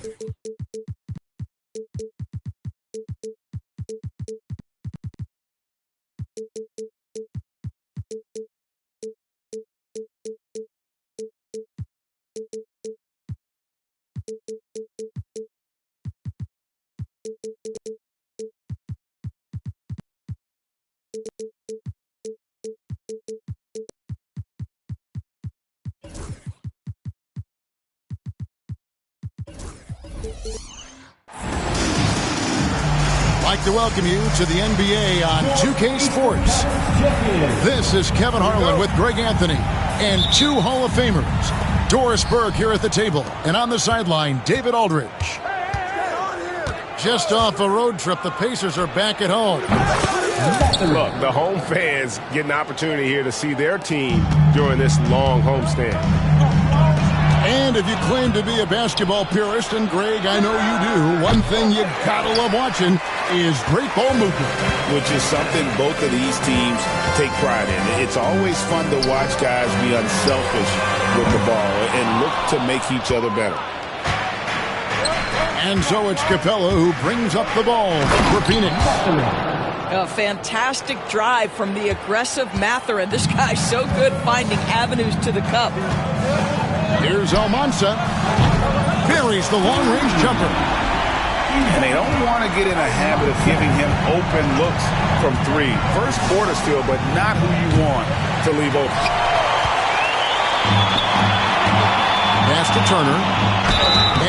I'd like to welcome you to the NBA on 2K Sports. This is Kevin Harlan with Greg Anthony and two Hall of Famers. Doris Burke here at the table, and on the sideline, David Aldridge. Just off a road trip, the Pacers are back at home. Look, the home fans get an opportunity here to see their team during this long homestand. And if you claim to be a basketball purist, and Greg, I know you do, one thing you gotta love watching is great ball movement. Which is something both of these teams take pride in. It's always fun to watch guys be unselfish with the ball and look to make each other better. And so it's Capella who brings up the ball for Phoenix. A fantastic drive from the aggressive Mathurin. This guy's so good finding avenues to the cup. Here's Almanza. Buries the long-range jumper. And they don't want to get in a habit of giving him open looks from three. First quarter still, but not who you want to leave open. Pass to Turner.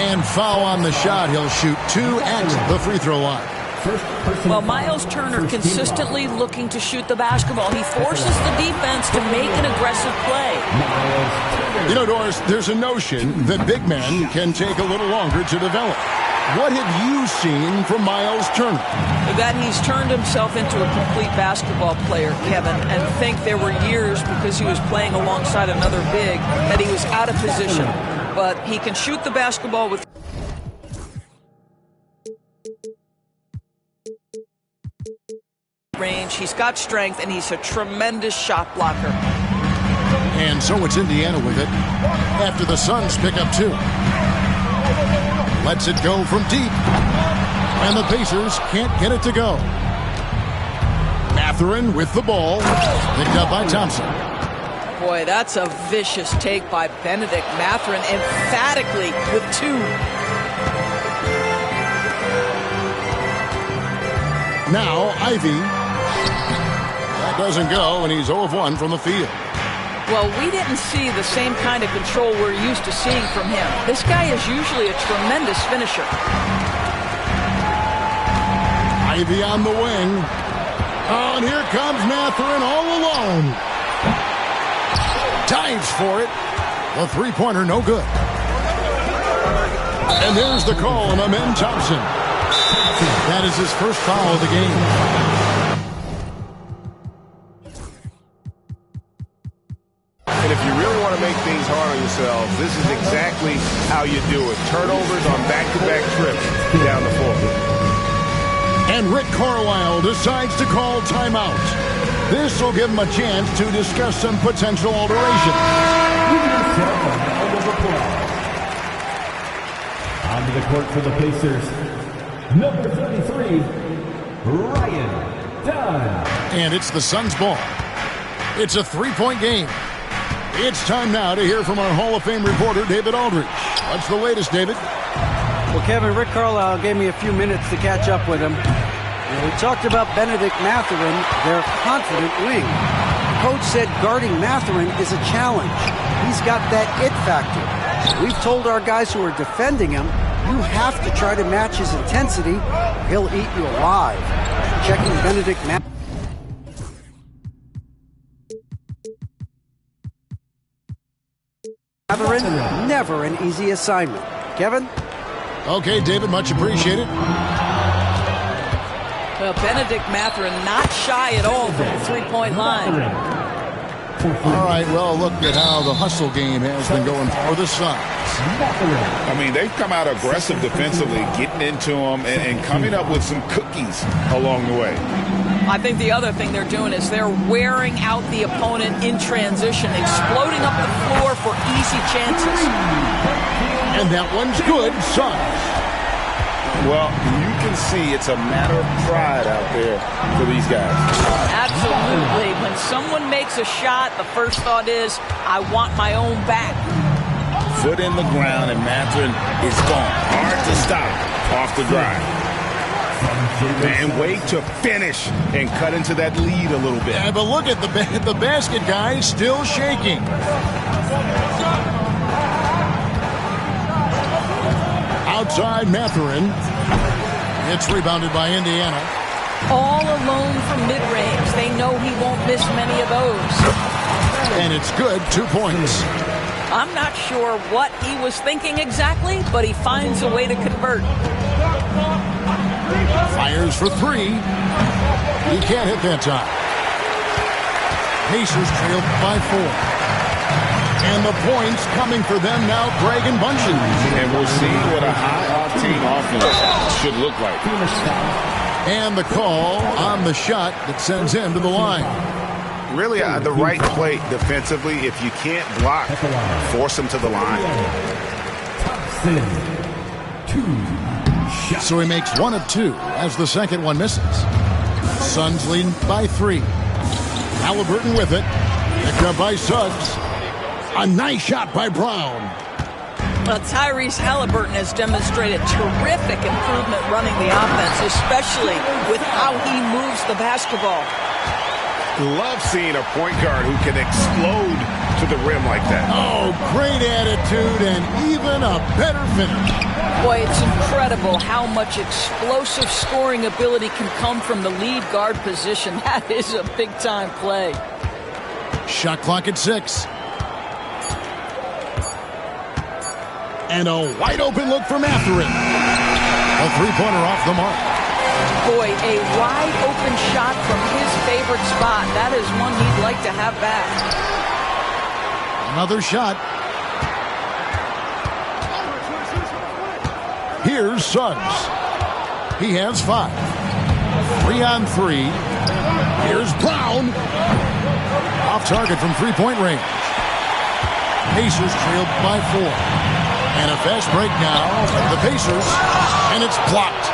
And foul on the shot. He'll shoot 2 at the free throw line. Well, Miles Turner consistently looking to shoot the basketball. He forces the defense to make an aggressive play. You know, Doris, there's a notion that big men can take a little longer to develop. What have you seen from Miles Turner? That he's turned himself into a complete basketball player, Kevin, and think there were years because he was playing alongside another big that he was out of position. But he can shoot the basketball with range. He's got strength, and he's a tremendous shot blocker. And so it's Indiana with it after the Suns pick up 2. Lets it go from deep. And the Pacers can't get it to go. Mathurin with the ball. Picked up by Thompson. Boy, that's a vicious take by Benedict Mathurin, emphatically with 2. Now Ivy. That doesn't go, and he's 0 of 1 from the field. Well, we didn't see the same kind of control we're used to seeing from him. This guy is usually a tremendous finisher. Ivy on the wing. Oh, and here comes Mathurin all alone. Dives for it. The three-pointer, no good. And there's the call on Amen Thompson. That is his first foul of the game. And if you really want to make things hard on yourselves, this is exactly how you do it. Turnovers on back-to-back trips down the floor. And Rick Carlisle decides to call timeout. This will give him a chance to discuss some potential alterations. Onto the court for the Pacers, number 33, Ryan Dunn. And it's the Suns' ball. It's a 3-point game. It's time now to hear from our Hall of Fame reporter, David Aldridge. What's the latest, David? Well, Kevin, Rick Carlisle gave me a few minutes to catch up with him. We talked about Benedict Mathurin, their confident wing. The coach said guarding Mathurin is a challenge. He's got that it factor. We've told our guys who are defending him, you have to try to match his intensity. He'll eat you alive. Checking Benedict Mathurin. Never an easy assignment. Kevin? Okay, David, much appreciated. Well, Benedict Mathurin not shy at all from the three-point line. All right, well, look at how the hustle game has been going for the Suns. I mean, they've come out aggressive defensively, getting into them and coming up with some cookies along the way. I think the other thing they're doing is they're wearing out the opponent in transition, exploding up the floor for easy chances. And that one's good. Suggs. Well, you can see it's a matter of pride out there for these guys. Absolutely. When someone makes a shot, the first thought is, I want my own back. Foot in the ground, and Mathurin is gone. Hard to stop off the drive. And wait to finish and cut into that lead a little bit. Yeah, but look at the basket guy still shaking. Outside Mathurin. It's rebounded by Indiana. All alone from mid-range. They know he won't miss many of those. And it's good. 2 points. I'm not sure what he was thinking exactly, but he finds a way to convert. Fires for three. He can't hit that time. Pacers trail by 4. And the points coming for them now, Greg and Bunchen. And we'll see what a high-octane offense should look like. And the call on the shot that sends him to the line. Really, the right play defensively. If you can't block, force him to the line. So he makes 1 of 2 as the second one misses. Suns lead by 3. Halliburton with it. Picked up by Suggs. A nice shot by Brown. Well, Tyrese Halliburton has demonstrated terrific improvement running the offense, especially with how he moves the basketball. Love seeing a point guard who can explode to the rim like that. Oh, great attitude and even a better finish. Boy, it's incredible how much explosive scoring ability can come from the lead guard position. That is a big-time play. Shot clock at 6. And a wide-open look for Mathurin. A three-pointer off the mark. Boy, a wide-open shot from his favorite spot. That is one he'd like to have back. Another shot. Here's Suggs. He has 5. 3 on 3. Here's Brown. Off target from three-point range. Pacers trailed by 4. And a fast break now for the Pacers. And it's blocked.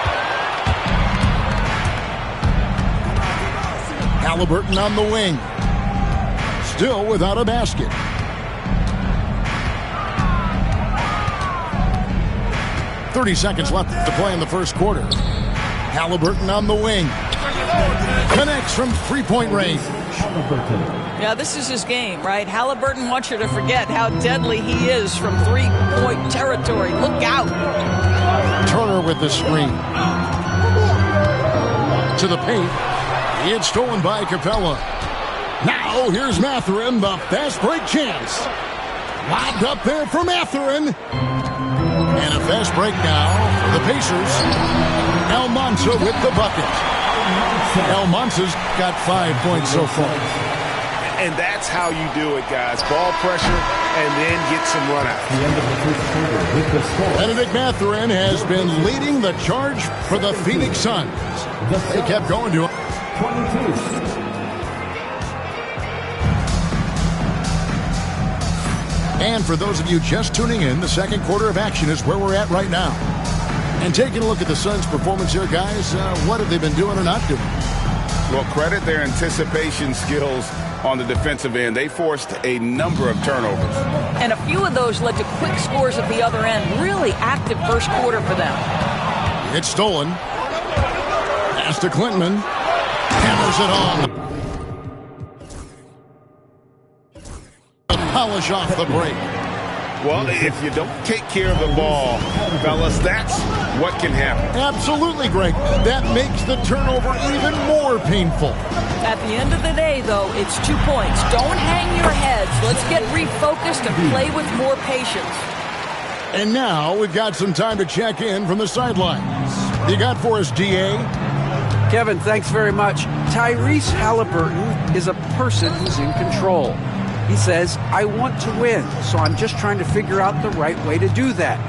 Halliburton on the wing. Still without a basket. .30 seconds left to play in the first quarter. Halliburton on the wing. Connects from three-point range. Yeah, this is his game, right? Halliburton wants you to forget how deadly he is from three-point territory. Look out. Turner with the screen. To the paint. It's stolen by Capella. Now here's Mathurin, the fast break chance. Lobbed up there for Mathurin. And a fast break now for the Pacers. Almanza with the bucket. Almanza's got 5 points so far. And that's how you do it, guys. Ball pressure and then get some run out. Benedict Mathurin has been leading the charge for the Phoenix Suns. They kept going to him. 22. And for those of you just tuning in, the second quarter of action is where we're at right now. And taking a look at the Suns' performance here, guys, what have they been doing or not doing? Well, credit their anticipation skills on the defensive end. They forced a number of turnovers. And a few of those led to quick scores at the other end. Really active first quarter for them. It's stolen. Pass to Clinton. Hammers it home. Polish off the break. Well, if you don't take care of the ball, fellas, that's what can happen. Absolutely, Greg. That makes the turnover even more painful. At the end of the day, though, it's 2 points. Don't hang your heads. Let's get refocused and play with more patience. And now we've got some time to check in from the sidelines. You got for us, DA? Kevin, thanks very much. Tyrese Halliburton is a person who's in control. He says, I want to win, so I'm just trying to figure out the right way to do that.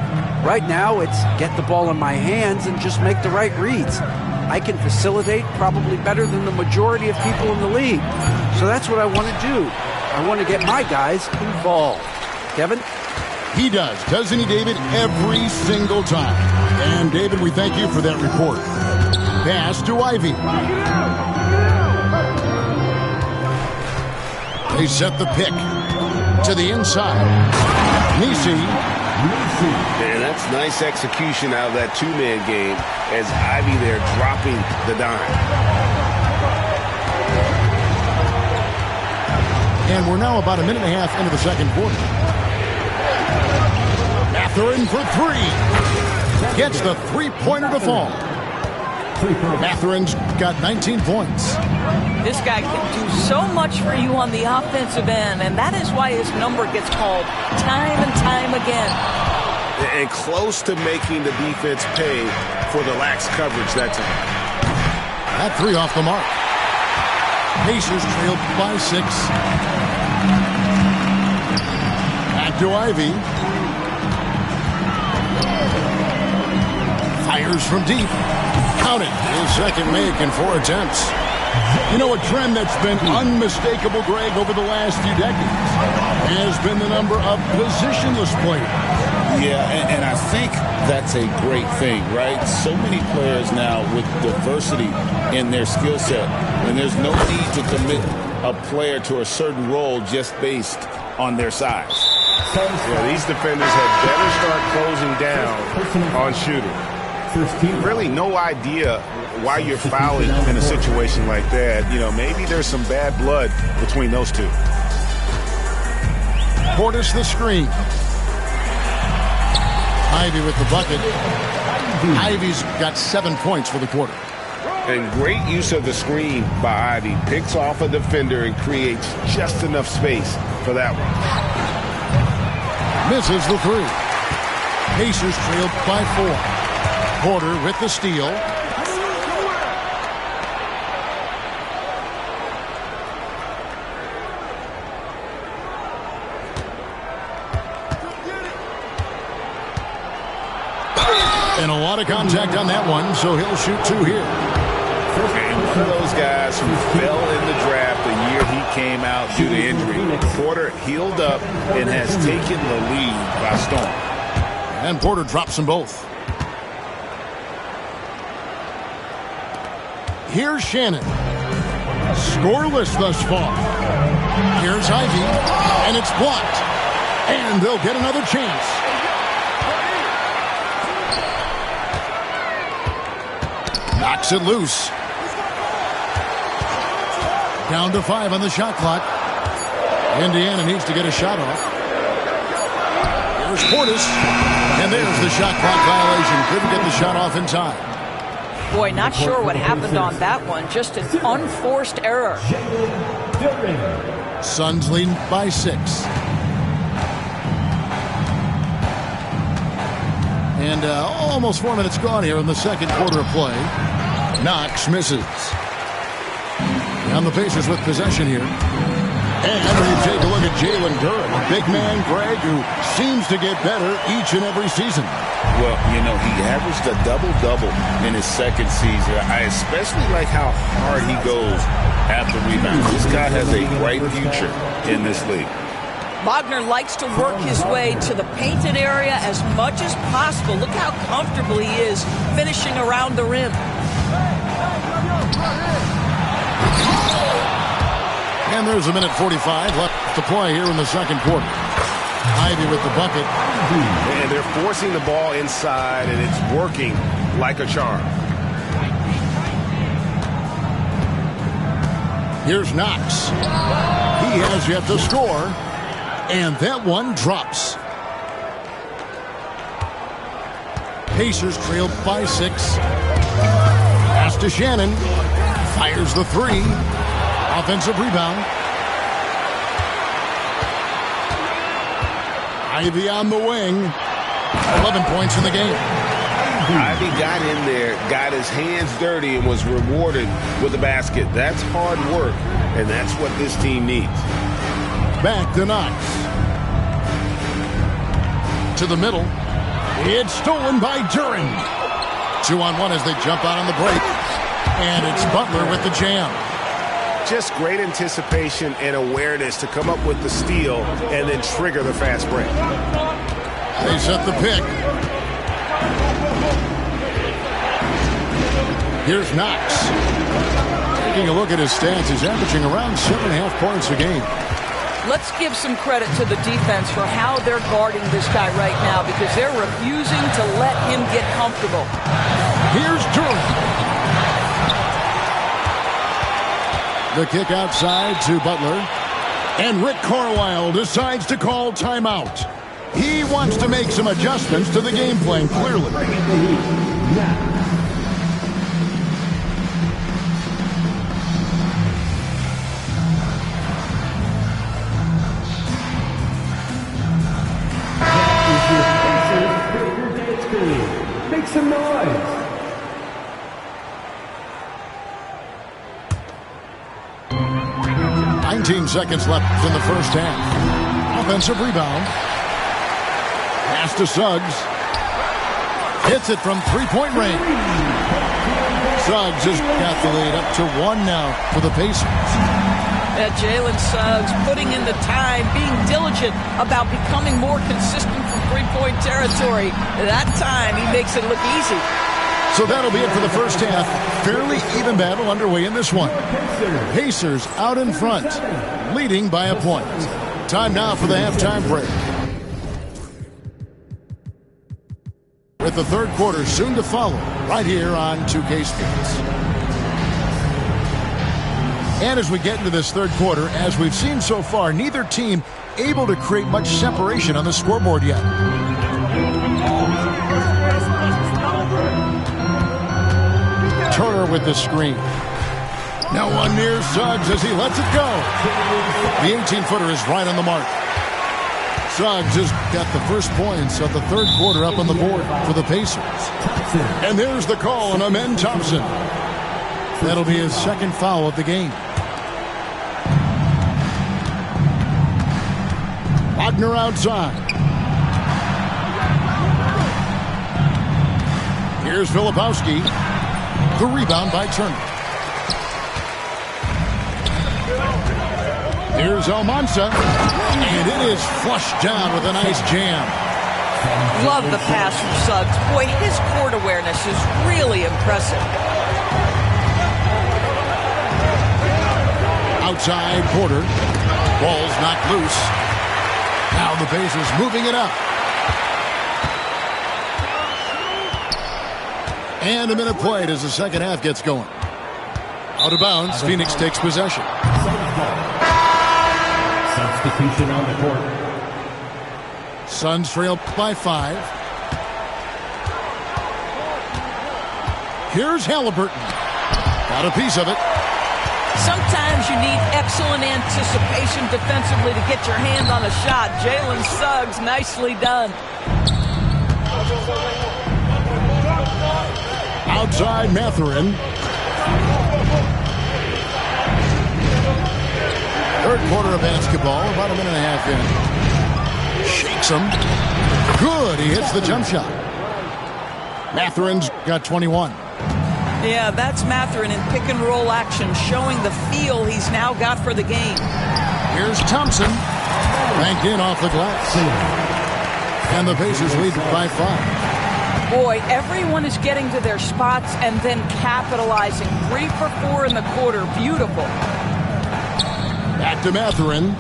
Right now, it's get the ball in my hands and just make the right reads. I can facilitate probably better than the majority of people in the league. So that's what I want to do. I want to get my guys involved. Kevin? He does, doesn't he, David? Every single time. And, David, we thank you for that report. Pass to Ivy. They set the pick to the inside. Nisi. And that's nice execution out of that two-man game as Ivy there dropping the dime. And we're now about a minute and a half into the second quarter. Mathurin for three. Gets the three-pointer to fall. Mathurin's got 19 points. This guy can do so much for you on the offensive end, and that is why his number gets called time and time again. And close to making the defense pay for the lax coverage that time. That three off the mark. Pacers trailed by 6. Back to Ivy. Fires from deep. Counted. His second make in 4 attempts. You know, a trend that's been unmistakable, Greg, over the last few decades has been the number of positionless players. Yeah, and I think that's a great thing, right? So many players now with diversity in their skill set, and there's no need to commit a player to a certain role just based on their size. Yeah, these defenders had better start closing down on shooting. Really no idea why you're fouling in a situation like that. You know, maybe there's some bad blood between those two. Portis the screen. Ivy with the bucket. Ivy's got 7 points for the quarter. And great use of the screen by Ivy. Picks off a defender and creates just enough space for that one. Misses the three. Pacers trailed by 4. Porter with the steal. And a lot of contact on that one, so he'll shoot 2 here. And one of those guys who fell in the draft the year he came out due to injury. Porter healed up and has taken the lead by storm. And Porter drops them both. Here's Shannon. Scoreless thus far. Here's Ivy, and it's blocked. And they'll get another chance. Knocks it loose. Down to 5 on the shot clock. Indiana needs to get a shot off. Here's Portis. And there's the shot clock violation. Couldn't get the shot off in time. Boy, not sure what happened on that one. Just an unforced error. Suns lead by 6. And almost 4 minutes gone here in the second quarter of play. Knox misses. And the Pacers with possession here. And when you take a look at Jalen Duren, a big man, Greg, who seems to get better each and every season. Well, you know, he averaged a double-double in his second season. I especially like how hard he goes after rebounds. This guy has a bright future in this league. Wagner likes to work his way to the painted area as much as possible. Look how comfortable he is finishing around the rim. And there's a minute 45 left to play here in the second quarter. Ivy with the bucket. And they're forcing the ball inside, and it's working like a charm. Here's Knox. He has yet to score. And that one drops. Pacers trailed by 6. Pass to Shannon. Fires the 3. Offensive rebound. Ivy on the wing. 11 points in the game. Ivy got in there, got his hands dirty, and was rewarded with a basket. That's hard work, and that's what this team needs. Back to Knox. To the middle. It's stolen by Duren. 2-on-1 as they jump out on the break. And it's Butler with the jam. Just great anticipation and awareness to come up with the steal and then trigger the fast break. They set the pick. Here's Knox. Taking a look at his stats, he's averaging around 7.5 points a game. Let's give some credit to the defense for how they're guarding this guy right now because they're refusing to let him get comfortable. Here's Durham. The kick outside to Butler. And Rick Carlisle decides to call timeout. He wants to make some adjustments to the game plan, clearly. Make some noise. Seconds left in the first half. Offensive rebound. Pass to Suggs. Hits it from three-point range. Suggs has got the lead up to 1 now for the Pacers. Jalen Suggs putting in the time, being diligent about becoming more consistent from three-point territory. That time, he makes it look easy. So that'll be it for the first half. Fairly even battle underway in this one. Pacers out in front, leading by a point. Time now for the halftime break. With the third quarter soon to follow, right here on 2K Sports. And as we get into this third quarter, as we've seen so far, neither team able to create much separation on the scoreboard yet. Turner with the screen. Now one near Suggs as he lets it go. The 18-footer is right on the mark. Suggs has got the first points of the third quarter up on the board for the Pacers. And there's the call on Amen Thompson. That'll be his second foul of the game. Wagner outside. Here's Filipowski. The rebound by Turner. Here's Almanza. And it is flushed down with a nice jam. Love the pass from Suggs. Boy, his court awareness is really impressive. Outside Porter. Ball's knocked loose. Now the Pacers moving it up. And a minute played as the second half gets going. Out of bounds, Phoenix takes possession. Substitution on the court. Suns trail by 5. Here's Halliburton. Got a piece of it. Sometimes you need excellent anticipation defensively to get your hand on a shot. Jalen Suggs, nicely done. Outside Mathurin. Third quarter of basketball, about a minute and a half in. Shakes him. Good, he hits the jump shot. Mathurin's got 21. Yeah, that's Mathurin in pick and roll action, showing the feel he's now got for the game. Here's Thompson. Banked in off the glass. And the Pacers lead by 5. Boy, everyone is getting to their spots and then capitalizing. 3 for 4 in the quarter. Beautiful. Back to Mathurin.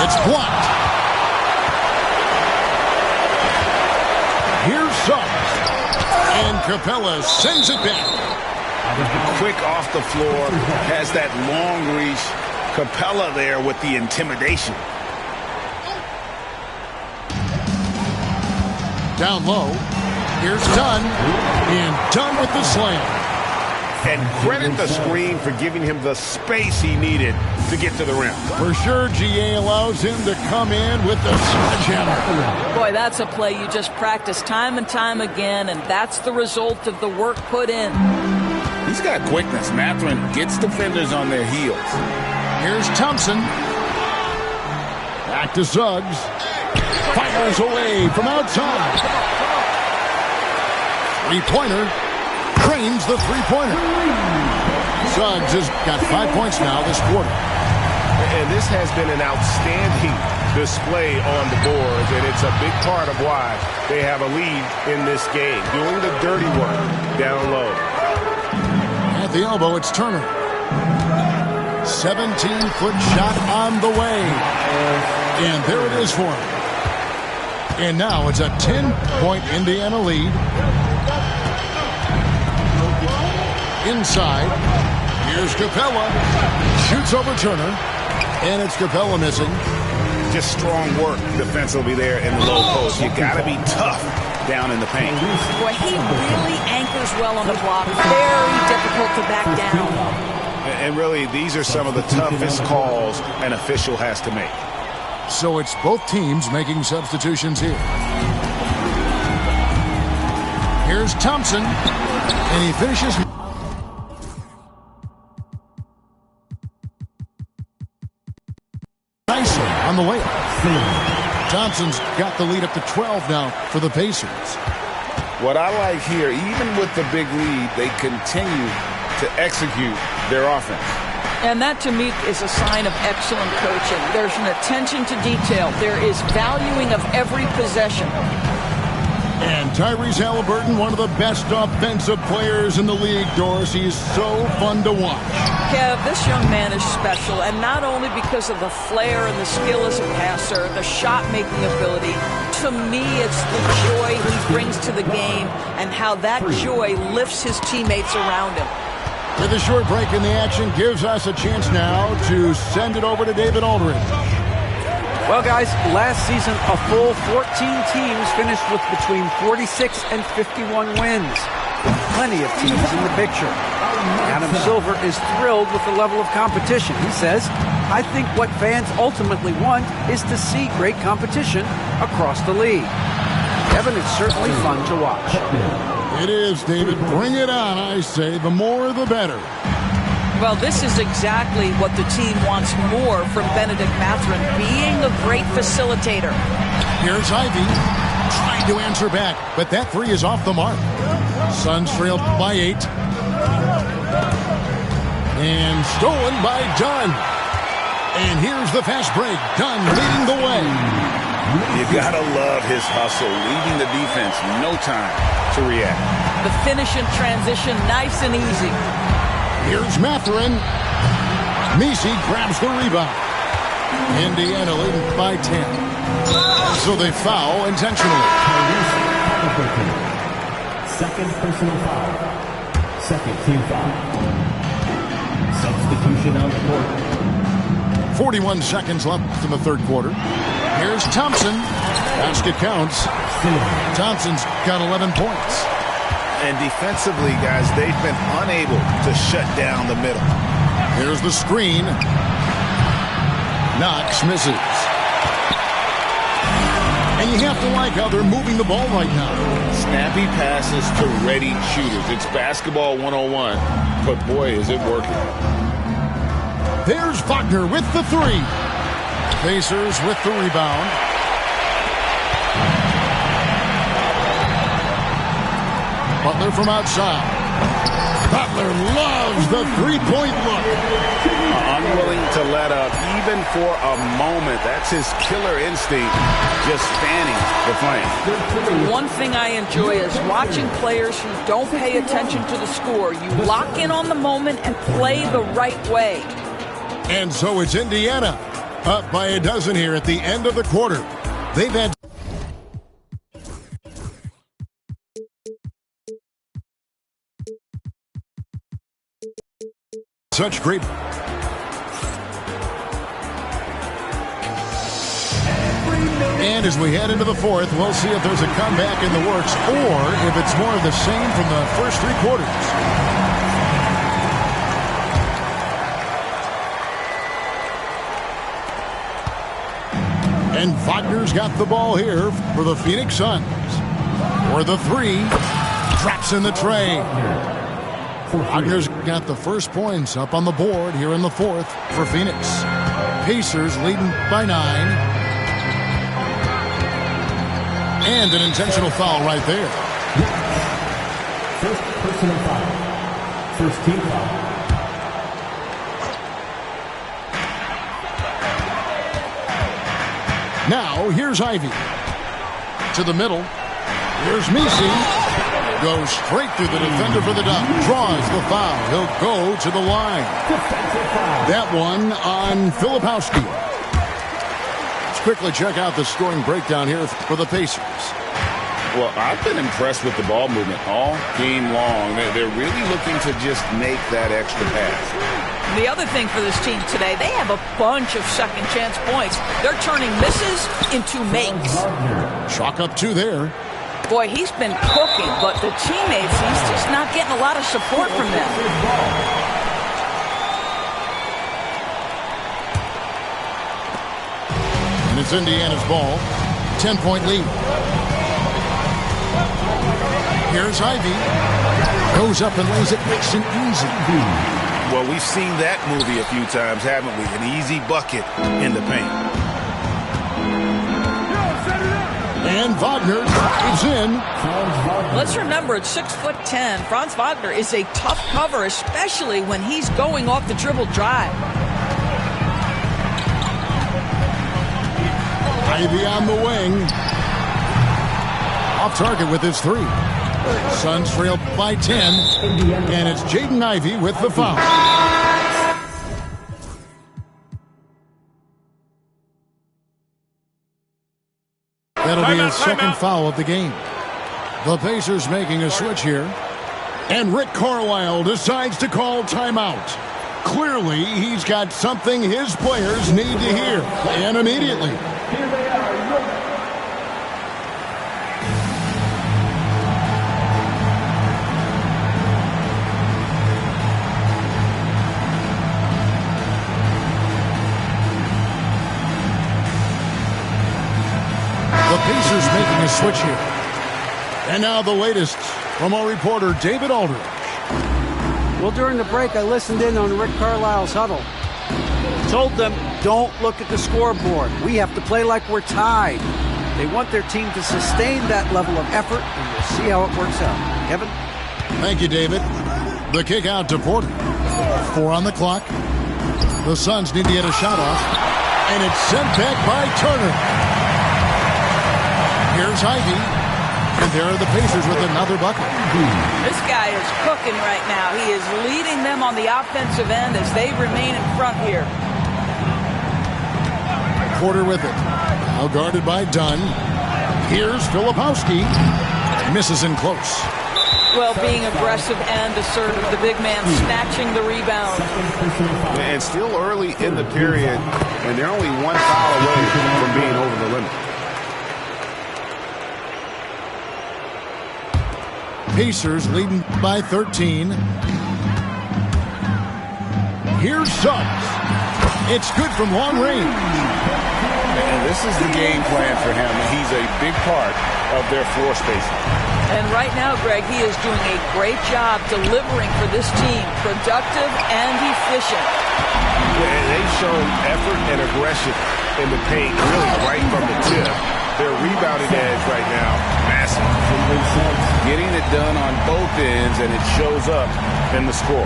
It's blocked. Here's Suggs. And Capella sends it back. Quick off the floor. Has that long reach. Capella there with the intimidation. Down low. Here's Dunn. And Dunn with the slam. And credit the screen for giving him the space he needed to get to the rim. For sure, GA allows him to come in with the sledgehammer. Boy, that's a play you just practice time and time again, and that's the result of the work put in. He's got quickness. Mathurin gets defenders on their heels. Here's Thompson. Back to Suggs. Fires away from outside. Three-pointer. Cranes the three-pointer. Suggs has got 5 points now this quarter. And this has been an outstanding display on the boards, and it's a big part of why they have a lead in this game, doing the dirty work down low. At the elbow, it's Turner. 17-foot shot on the way. And there it is for him. And now it's a 10-point Indiana lead. Inside. Here's Capella. Shoots over Turner. And it's Capella missing. Just strong work defensively there in the low post. You got to be tough down in the paint. Boy, he really anchors well on the block. Very difficult to back down. And really, these are some of the toughest calls an official has to make. So it's both teams making substitutions here. Here's Thompson. And he finishes. Nicely on the layup. Thompson's got the lead up to 12 now for the Pacers. What I like here, even with the big lead, they continue to execute their offense. And that, to me, is a sign of excellent coaching. There's an attention to detail. There is valuing of every possession. And Tyrese Halliburton, one of the best offensive players in the league, Doris. He's so fun to watch. Kev, this young man is special, and not only because of the flair and the skill as a passer, the shot-making ability. To me, it's the joy he brings to the game and how that joy lifts his teammates around him. With a short break in the action, gives us a chance now to send it over to David Aldridge. Well, guys, last season, a full 14 teams finished with between 46 and 51 wins. Plenty of teams in the picture. Adam Silver is thrilled with the level of competition. He says, I think what fans ultimately want is to see great competition across the league. Kevin, it's certainly fun to watch. It is, David. Bring it on, I say. The more, the better. Well, this is exactly what the team wants more from Benedict Mathurin, being a great facilitator. Here's Ivy, trying to answer back, but that three is off the mark. Suns trail by 8. And stolen by Dunn. And here's the fast break. Dunn leading the way. You gotta love his hustle, leaving the defense no time to react. The finish in transition, nice and easy. Here's Mathurin. Messi grabs the rebound. Indiana leading by 10. So they foul intentionally. Second personal foul. Second team foul. Substitution on the court. 41 seconds left in the third quarter. Here's Thompson. Basket counts. Thompson's got 11 points. And defensively, guys, they've been unable to shut down the middle. Here's the screen. Knox misses. And you have to like how they're moving the ball right now. Snappy passes to ready shooters. It's basketball 101, but boy, is it working. There's Wagner with the three. Pacers with the rebound. Butler from outside. Butler loves the three-point look. Unwilling to let up even for a moment. That's his killer instinct, just fanning the flame. One thing I enjoy is watching players who don't pay attention to the score. You lock in on the moment and play the right way. And so it's Indiana up by a dozen here at the end of the quarter. They've had such great. And as we head into the fourth, we'll see if there's a comeback in the works or if it's more of the same from the first three quarters. And Wagner's got the ball here for the Phoenix Suns. For the three, drops in the tray. Wagner's got the first points up on the board here in the fourth for Phoenix. Pacers leading by 9. And an intentional foul right there. First personal foul. First team foul. Now, here's Ivy. To the middle. Here's Misi. Goes straight through the defender for the dunk. Draws the foul. He'll go to the line. That one on Filipowski. Let's quickly check out the scoring breakdown here for the Pacers. Well, I've been impressed with the ball movement all game long. They're really looking to just make that extra pass. The other thing for this team today, they have a bunch of second chance points. They're turning misses into makes. Chalk up 2 there. Boy, he's been cooking, but the teammates, he's just not getting a lot of support from them. And it's Indiana's ball. 10-point lead. Here's Ivy. Goes up and lays it nice and easy. Well, we've seen that movie a few times, haven't we? An easy bucket in the paint. And Wagner drives in. Let's remember, at 6'10", Franz Wagner is a tough cover, especially when he's going off the dribble drive. Ivy on the wing. Off target with his 3. Suns trail by 10. And it's Jaden Ivey with the foul. That'll be his second foul of the game. The Pacers making a switch here. And Rick Carlisle decides to call timeout. Clearly, he's got something his players need to hear. And immediately. Here they are. The Pacers making a switch here. And now the latest from our reporter, David Aldridge. Well, during the break, I listened in on Rick Carlisle's huddle. Told them, don't look at the scoreboard. We have to play like we're tied. They want their team to sustain that level of effort, and we'll see how it works out. Kevin? Thank you, David. The kick out to Porter. 4 on the clock. The Suns need to get a shot off. And it's sent back by Turner. Here's Ivy. And there are the Pacers with another bucket. This guy is cooking right now. He is leading them on the offensive end as they remain in front here. Porter with it. Now guarded by Dunn. Here's Filipowski. Misses in close. Well, being aggressive and assertive. The big man snatching the rebound. And still early in the period, and they're only 1 foul away from being over the limit. Pacers leading by 13. Here's Suggs. It's good from long range. And this is the game plan for him. He's a big part of their floor spacing. And right now, Greg, he is doing a great job delivering for this team. Productive and efficient. And they've shown effort and aggression in the paint, really right from the tip. Their rebounding edge right now, massive. Getting it done on both ends, and it shows up in the score.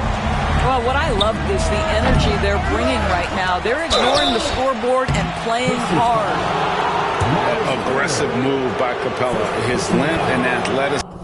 Well, what I love is the energy they're bringing right now. They're ignoring the scoreboard and playing hard. Aggressive move by Capella. His length and athleticism.